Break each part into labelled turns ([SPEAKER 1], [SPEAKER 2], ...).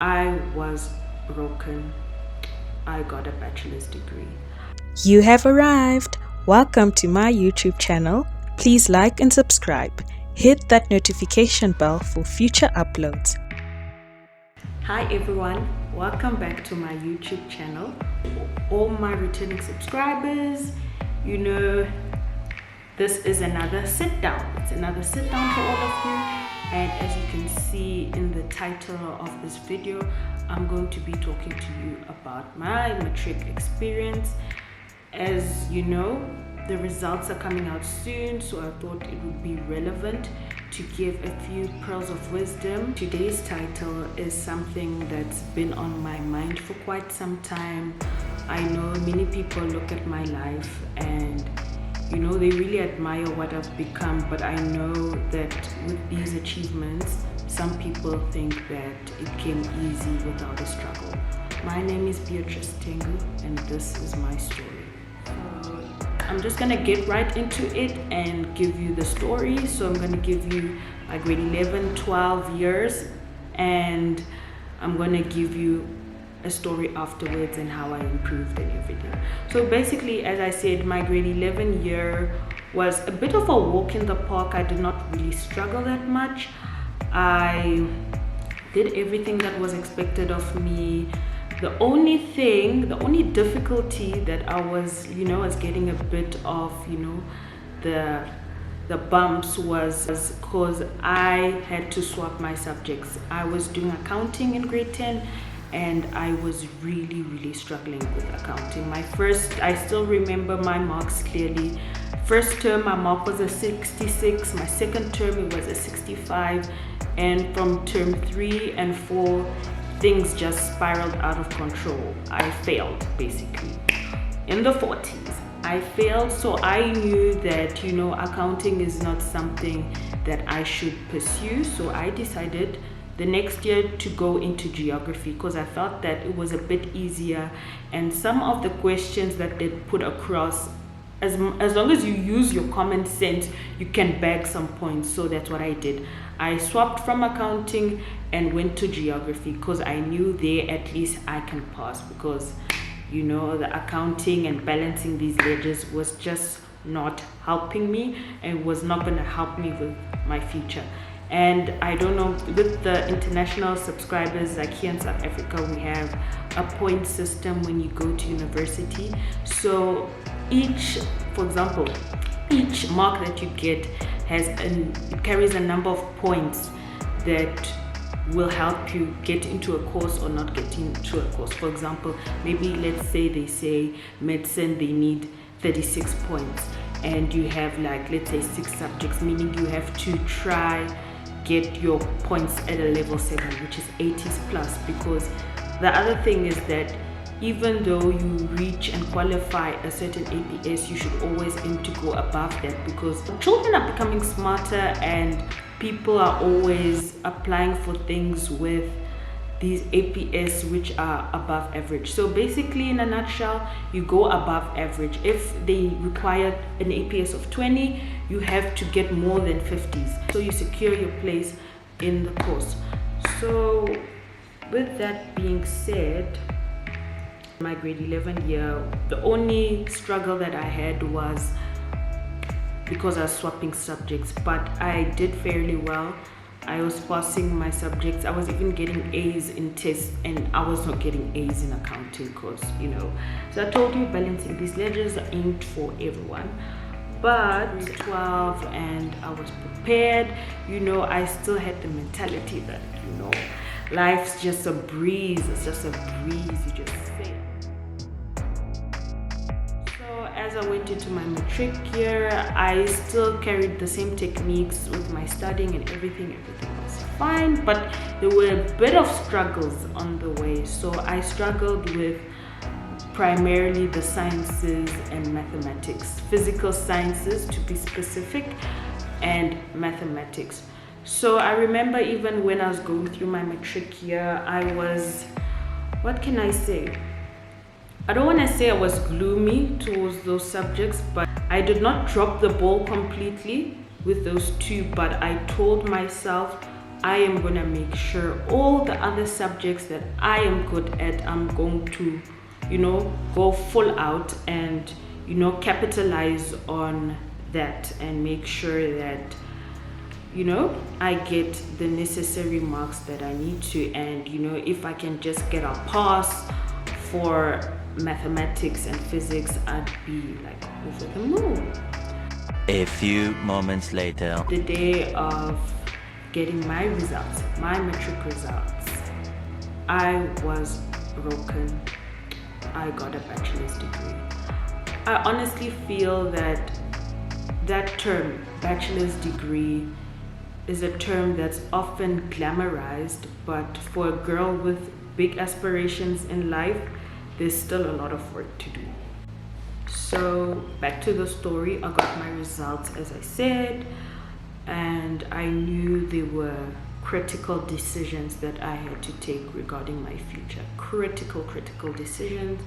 [SPEAKER 1] I was broken. I got a bachelor's degree.
[SPEAKER 2] You have arrived. Welcome to my YouTube channel. Please like and subscribe. Hit that notification bell for future uploads.
[SPEAKER 1] Hi everyone, welcome back to my YouTube channel. All my returning subscribers, this is another sit down. It's another sit down for all of you. And as you can see in the title of this video, I'm going to be talking to you about my Matric experience. As you know, the results are coming out soon, so I thought it would be relevant to give a few pearls of wisdom. Today's title is something that's been on my mind for quite some time. I know many people look at my life and they really admire what I've become, but I know that with these achievements, some people think that it came easy without a struggle. My name is Beatrice Tengu, and this is my story. So I'm just gonna get right into it and give you the story. So I'm gonna give you my grade 11, 12 years, and I'm gonna give you a story afterwards and how I improved and everything. So basically, as I said, my grade 11 year was a bit of a walk in the park. I did not really struggle that much. I did everything that was expected of me. The only difficulty that I was getting a bit of the bumps was because I had to swap my subjects. I was doing accounting in grade 10 and I was really struggling with accounting. I still remember my marks clearly. First term my mark was a 66, my second term it was a 65, and from term 3 and 4 things just spiraled out of control. I failed basically in the 40s. I failed, so I knew that accounting is not something that I should pursue. So I decided the next year to go into geography because I felt that it was a bit easier, and some of the questions that they put across, as long as you use your common sense, you can bag some points. So that's what I did. I swapped from accounting and went to geography because I knew there at least I can pass, because the accounting and balancing these ledgers was just not helping me and was not going to help me with my future. And I don't know, with the international subscribers, like here in South Africa, we have a point system when you go to university. So for example, each mark that you get carries a number of points that will help you get into a course or not get into a course. For example, maybe let's say they say medicine, they need 36 points, and you have let's say 6 subjects, meaning you have to get your points at a level 7, which is 80s plus. Because the other thing is that even though you reach and qualify a certain APS, you should always aim to go above that, because children are becoming smarter and people are always applying for things with these APS which are above average. So basically, in a nutshell, you go above average. If they require an APS of 20, you have to get more than 50s, so you secure your place in the course. So with that being said, my grade 11 year, the only struggle that I had was because I was swapping subjects, but I did fairly well. I was passing my subjects. I was even getting A's in tests, and I was not getting A's in accounting because so I told you, balancing these ledgers ain't for everyone. But 12 and I was prepared. I still had the mentality that life's just a breeze. It's just a breeze, you just say. As I went into my Matric year, I still carried the same techniques with my studying and everything was fine, but there were a bit of struggles on the way. So I struggled with primarily the sciences and mathematics, physical sciences to be specific, and mathematics. So I remember even when I was going through my Matric year, I was, what can I say? I don't want to say I was gloomy towards those subjects, but I did not drop the ball completely with those two. But I told myself, I am gonna make sure all the other subjects that I am good at, I'm going to, go full out and, capitalize on that and make sure that, I get the necessary marks that I need to. And, if I can just get a pass for mathematics and physics, I'd be like over the moon.
[SPEAKER 3] A few moments later.
[SPEAKER 1] The day of getting my results, my matric results, I was broken. I got a bachelor's degree. I honestly feel that term, bachelor's degree, is a term that's often glamorized, but for a girl with big aspirations in life, there's still a lot of work to do. So back to the story, I got my results as I said, and I knew there were critical decisions that I had to take regarding my future. Critical decisions.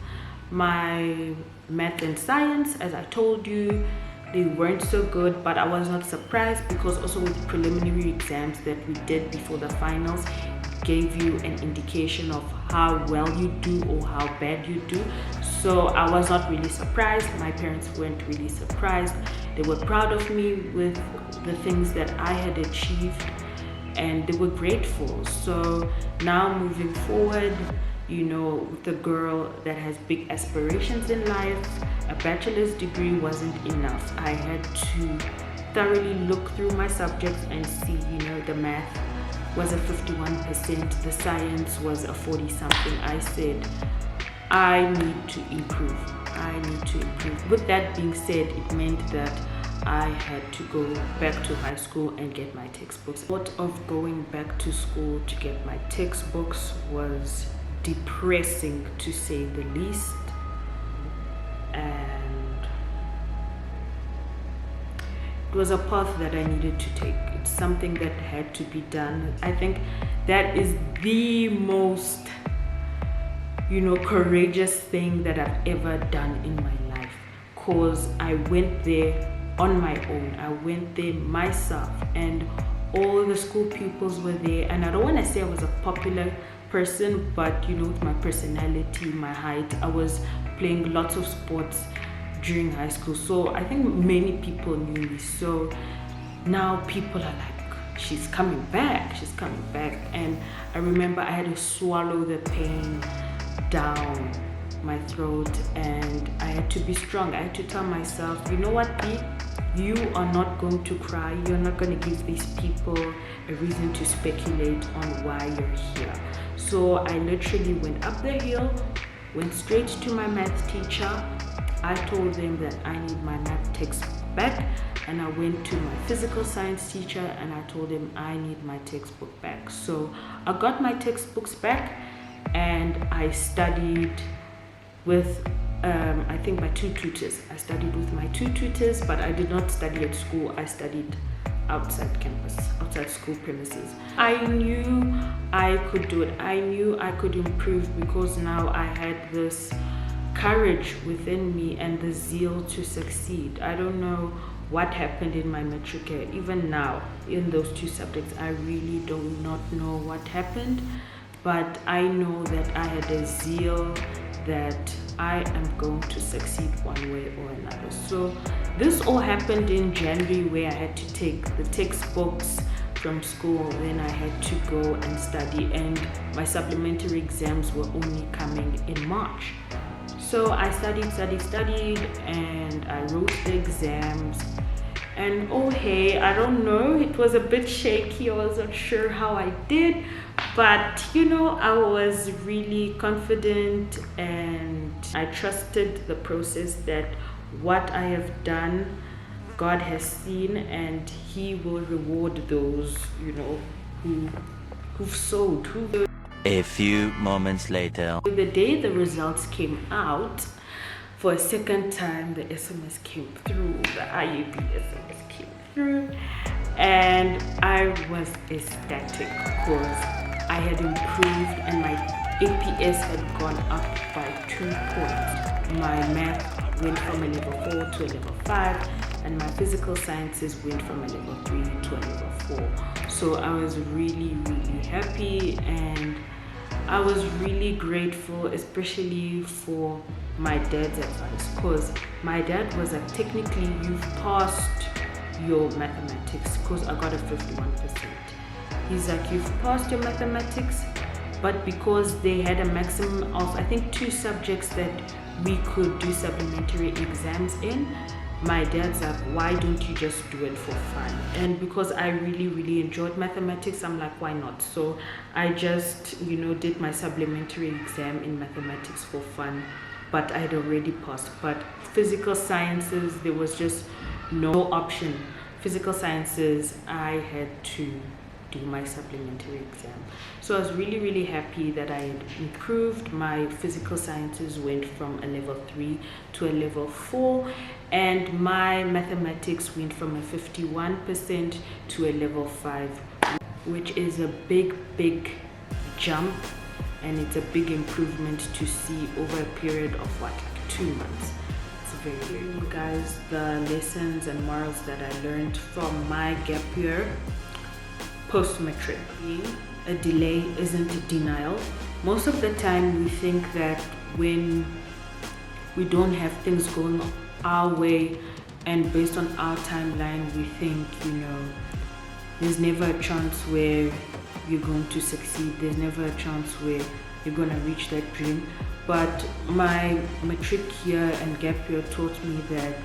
[SPEAKER 1] My math and science, as I told you, they weren't so good, but I was not surprised because also with preliminary exams that we did before the finals gave you an indication of how well you do or how bad you do. So I was not really surprised. My parents weren't really surprised. They were proud of me with the things that I had achieved, and they were grateful. So now moving forward, with a girl that has big aspirations in life, a bachelor's degree wasn't enough. I had to thoroughly look through my subjects and see, the math was a 51%, the science was a 40-something. I said, I need to improve. With that being said, it meant that I had to go back to high school and get my textbooks. The thought of going back to school to get my textbooks was depressing, to say the least. And it was a path that I needed to take. It's something that had to be done. I think that is the most, courageous thing that I've ever done in my life, because I went there on my own. I went there myself, and all the school pupils were there. And I don't want to say I was a popular person, but with my personality, my height, I was playing lots of sports during high school, so I think many people knew me. So now people are like, she's coming back, and I remember I had to swallow the pain down my throat, and I had to be strong. I had to tell myself, you know what, B, you are not going to cry. You're not going to give these people a reason to speculate on why you're here. So I literally went up the hill, went straight to my math teacher. I told them that I need my math textbook back, and I went to my physical science teacher and I told him I need my textbook back. So I got my textbooks back, and I studied with I think my two tutors. I studied with my two tutors, but I did not study at school. I studied outside campus, outside school premises. I knew I could do it. I knew I could improve, because now I had this courage within me and the zeal to succeed. I don't know what happened in my matric year. Even now, in those two subjects, I really do not know what happened, but I know that I had a zeal that I am going to succeed one way or another. So this all happened in January, where I had to take the textbooks from school. Then I had to go and study, and my supplementary exams were only coming in March. So I studied, and I wrote the exams. And oh hey, I don't know, it was a bit shaky. I wasn't sure how I did, but I was really confident, and I trusted the process that what I have done, God has seen, and He will reward those, who've sowed.
[SPEAKER 3] A few moments later.
[SPEAKER 1] The day the results came out, for a second time, the SMS came through, the IAB SMS came through, and I was ecstatic because I had improved and my APS had gone up by 2 points. My math went from a level 4 to a level 5. and my physical sciences went from a level 3 to a level 4. So I was really happy, and I was really grateful, especially for my dad's advice, because my dad was like, technically you've passed your mathematics, because I got a 51%. He's like, you've passed your mathematics, but because they had a maximum of, I think, 2 subjects that we could do supplementary exams in, my dad's like, why don't you just do it for fun? And because I really enjoyed mathematics, I'm like, why not? So I just, did my supplementary exam in mathematics for fun, but I had already passed. But physical sciences, there was just no option. Physical sciences, I had to do my supplementary exam. So I was really happy that I had improved. My physical sciences went from a level 3 to a level 4, and my mathematics went from a 51% to a level 5, which is a big jump, and it's a big improvement to see over a period of like 2 months. It's very good. Guys, the lessons and morals that I learned from my gap year post-matric. A delay isn't a denial. Most of the time we think that when we don't have things going our way and based on our timeline, we think, there's never a chance where you're going to succeed. There's never a chance where you're going to reach that dream. But my matric year and gap year taught me that,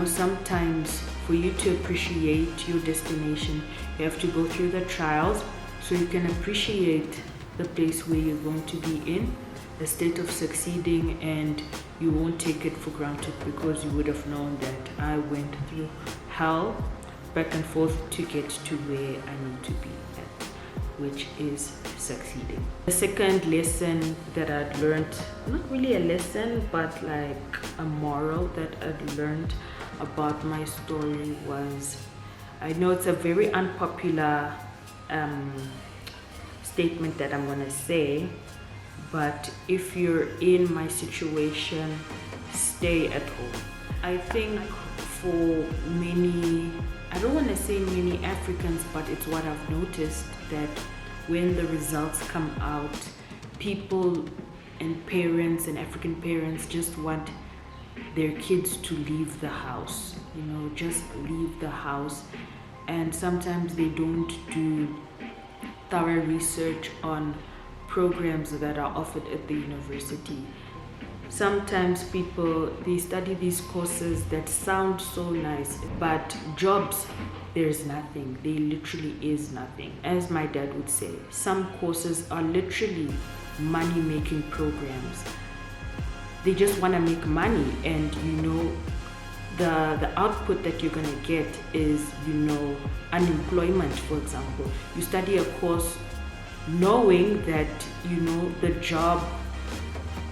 [SPEAKER 1] sometimes for you to appreciate your destination, you have to go through the trials so you can appreciate the place where you're going to be in, the state of succeeding, and you won't take it for granted, because you would have known that I went through hell back and forth to get to where I need to be at, which is succeeding. The second lesson that I'd learned, not really a lesson, but like a moral that I'd learned about my story was, I know it's a very unpopular statement that I'm gonna say, but if you're in my situation, stay at home. I think for many, I don't want to say many Africans, but it's what I've noticed, that when the results come out, people and parents and African parents just want their kids to leave the house, just leave the house. And sometimes they don't do thorough research on programs that are offered at the university. Sometimes people, they study these courses that sound so nice, but jobs, there's nothing. There literally is nothing. As my dad would say, some courses are literally money-making programs. They just want to make money, and the output that you're going to get is, unemployment. For example, you study a course knowing that, the job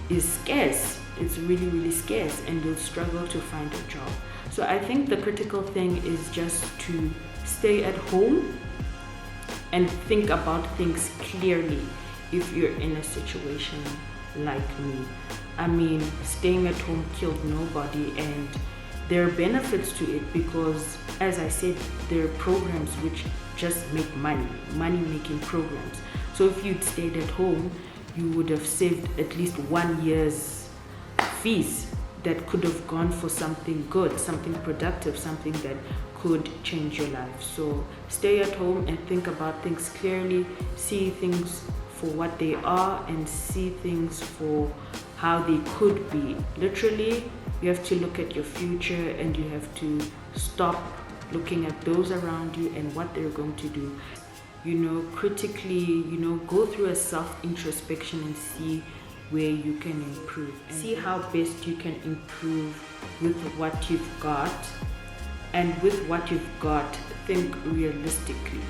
[SPEAKER 1] is scarce. It's really scarce, and you'll struggle to find a job. So I think the critical thing is just to stay at home and think about things clearly if you're in a situation like me. I mean, staying at home killed nobody, and there are benefits to it because, as I said, there are programs which just make money-making programs. So if you'd stayed at home, you would have saved at least 1 year's fees that could have gone for something good, something productive, something that could change your life. So stay at home and think about things clearly, see things for what they are and see things for how they could be. Literally, you have to look at your future, and you have to stop looking at those around you and what they're going to do. Critically, go through a self-introspection and see where you can improve. And see how best you can improve with what you've got. And with what you've got, think realistically.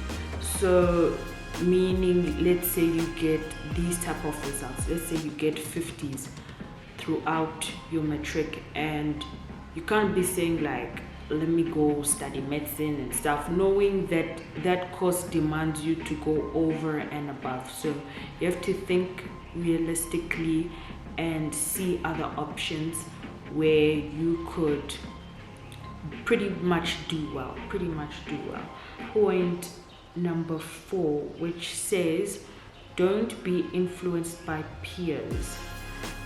[SPEAKER 1] So, meaning, let's say you get these type of results. Let's say you get 50s throughout your matric, and you can't be saying like, let me go study medicine and stuff, knowing that that course demands you to go over and above. So you have to think realistically and see other options where you could pretty much do well. Point number 4, which says don't be influenced by peers,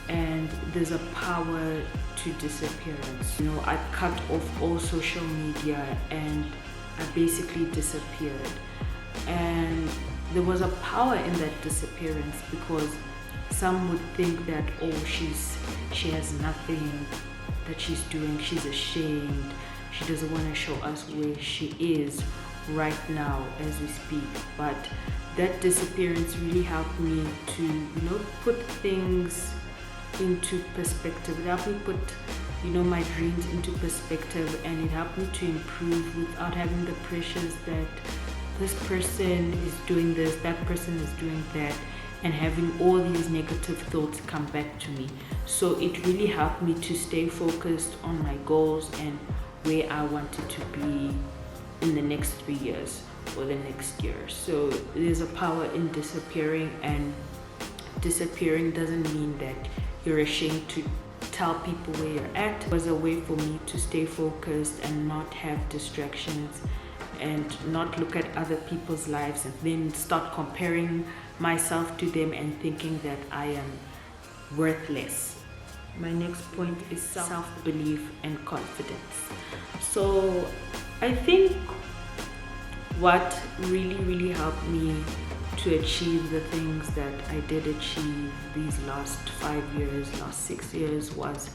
[SPEAKER 1] and there's a power to disappearance. I cut off all social media and I basically disappeared, and there was a power in that disappearance, because some would think that, oh, she has nothing that she's doing, she's ashamed, she doesn't want to show us where she is right now as we speak. But that disappearance really helped me to put things into perspective. It helped me put my dreams into perspective, and it helped me to improve without having the pressures that this person is doing this, that person is doing that, and having all these negative thoughts come back to me. So it really helped me to stay focused on my goals and where I wanted to be in the next 3 years or the next year. So there's a power in disappearing, and disappearing doesn't mean that you're ashamed to tell people where you're at. It was a way for me to stay focused and not have distractions and not look at other people's lives and then start comparing myself to them and thinking that I am worthless. My next point is self-belief and confidence. So I think what really helped me to achieve the things that I did achieve these last 5 years, last 6 years, was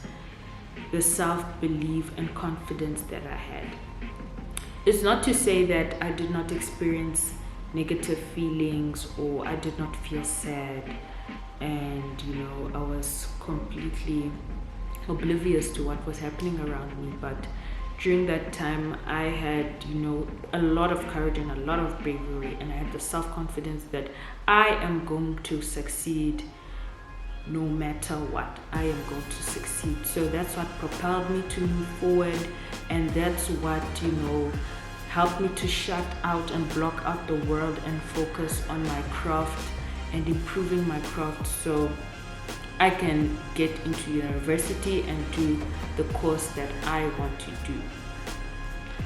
[SPEAKER 1] the self-belief and confidence that I had. It's not to say that I did not experience negative feelings or I did not feel sad and I was completely oblivious to what was happening around me, but during that time I had a lot of courage and a lot of bravery, and I had the self-confidence that I am going to succeed no matter what. I am going to succeed. So that's what propelled me to move forward, and that's what helped me to shut out and block out the world and focus on my craft and improving my craft, so I can get into university and do the course that I want to do.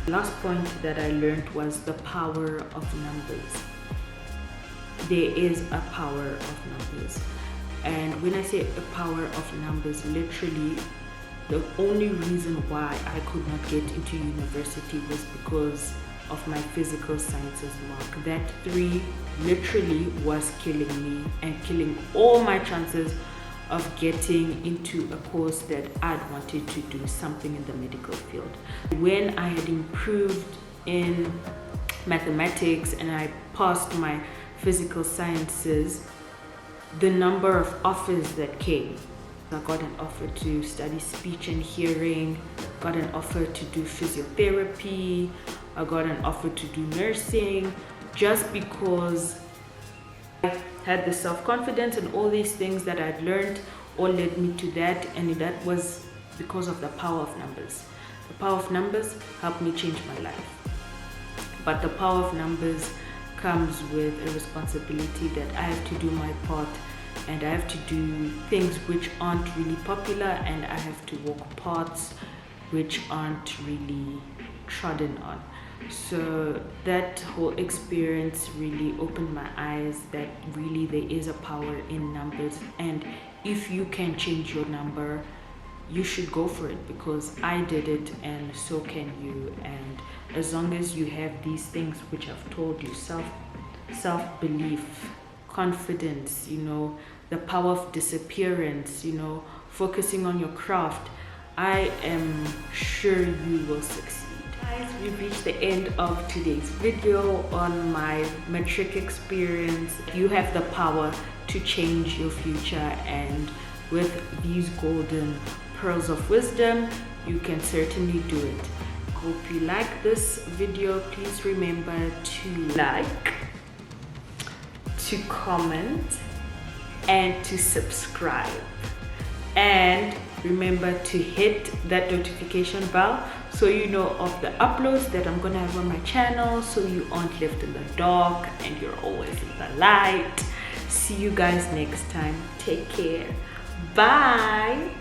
[SPEAKER 1] The last point that I learned was the power of numbers. There is a power of numbers, and when I say a power of numbers, literally the only reason why I could not get into university was because of my physical sciences mark. That 3 literally was killing me and killing all my chances of getting into a course that I'd wanted to do, something in the medical field. When I had improved in mathematics and I passed my physical sciences, the number of offers that came, I got an offer to study speech and hearing, got an offer to do physiotherapy, I got an offer to do nursing, just because I had the self-confidence, and all these things that I'd learned all led me to that, and that was because of the power of numbers. The power of numbers helped me change my life. But the power of numbers comes with a responsibility that I have to do my part, and I have to do things which aren't really popular, and I have to walk paths which aren't really trodden on. So that whole experience really opened my eyes that really there is a power in numbers, and if you can change your number, you should go for it, because I did it and so can you. And as long as you have these things which I've told you, self-belief, confidence, the power of disappearance, focusing on your craft, I am sure you will succeed. Guys, we've reached the end of today's video on my Matric experience. You have the power to change your future, and with these golden pearls of wisdom, you can certainly do it. Hope you like this video. Please remember to like, to comment, and to subscribe, and remember to hit that notification bell so you know of the uploads that I'm gonna have on my channel, so you aren't left in the dark and you're always in the light. See you guys next time. Take care. Bye.